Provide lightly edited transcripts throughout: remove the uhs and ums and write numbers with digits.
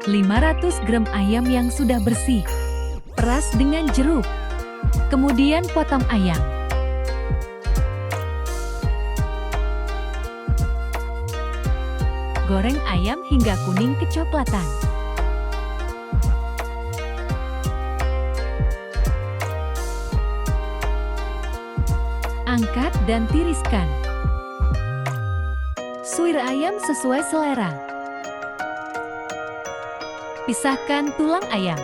500 gram ayam yang sudah bersih. Peras dengan jeruk. Kemudian potong ayam. Goreng ayam hingga kuning kecoklatan. Angkat dan tiriskan. Suir ayam sesuai selera. Pisahkan tulang ayam.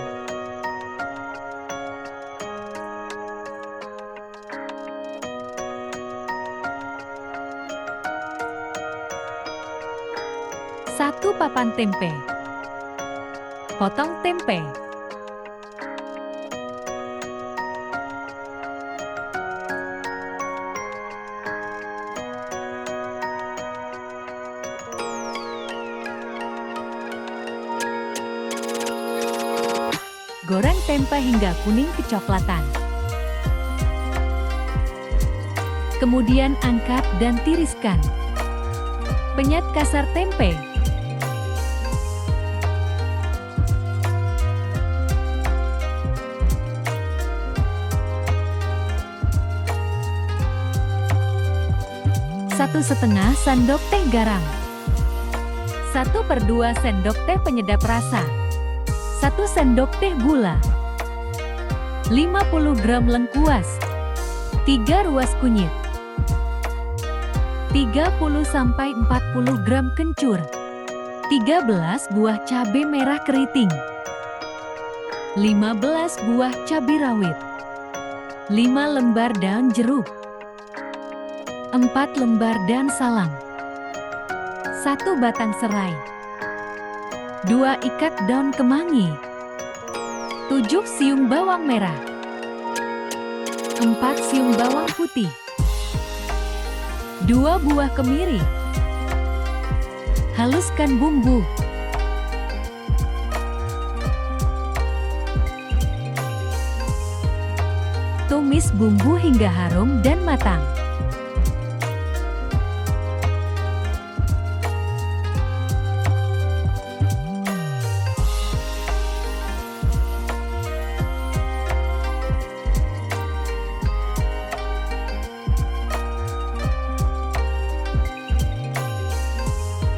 Satu papan tempe. Potong tempe. Goreng tempe hingga kuning kecoklatan. Kemudian angkat dan tiriskan. Penyet kasar tempe. Satu setengah sendok teh garam. 1/2 sendok teh penyedap rasa. 1 sendok teh gula. 50 gram lengkuas. 3 ruas kunyit. 30-40 gram kencur. 13 buah cabai merah keriting. 15 buah cabai rawit. 5 lembar daun jeruk. 4 lembar daun salam. 1 batang serai. 2 ikat daun kemangi. 7 siung bawang merah. 4 siung bawang putih. 2 buah kemiri. Haluskan bumbu. Tumis bumbu hingga harum dan matang.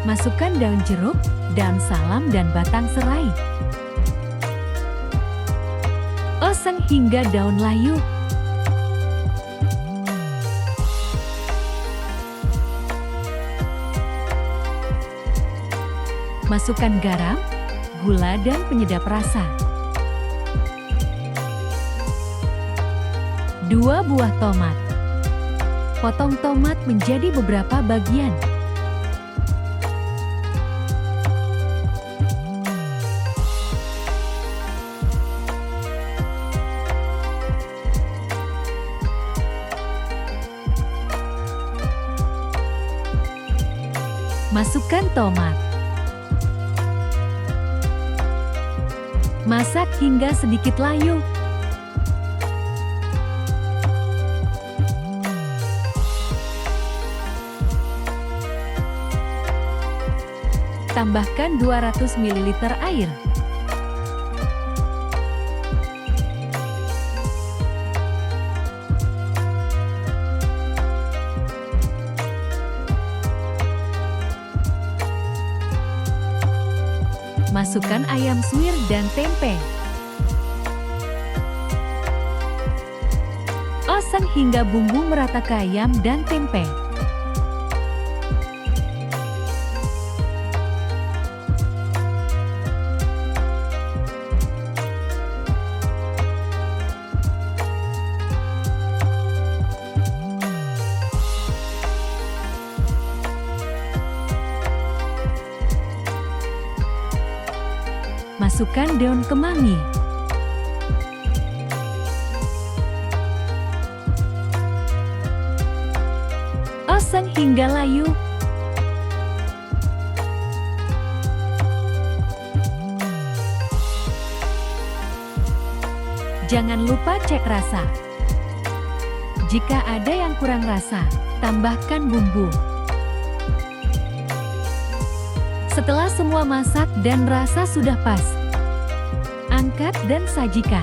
Masukkan daun jeruk, daun salam dan batang serai. Oseng hingga daun layu. Masukkan garam, gula dan penyedap rasa. 2 buah tomat. Potong tomat menjadi beberapa bagian. Masukkan tomat. Masak hingga sedikit layu. Tambahkan 200 ml air. Masukkan ayam suwir dan tempe. Oseng hingga bumbu merata ke ayam dan tempe. Masukkan daun kemangi. Oseng hingga layu. Jangan lupa cek rasa. Jika ada yang kurang rasa, tambahkan bumbu. Setelah semua masak dan rasa sudah pas, angkat dan sajikan.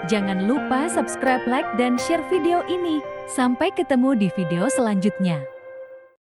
Jangan lupa subscribe, like, dan share video ini. Sampai ketemu di video selanjutnya.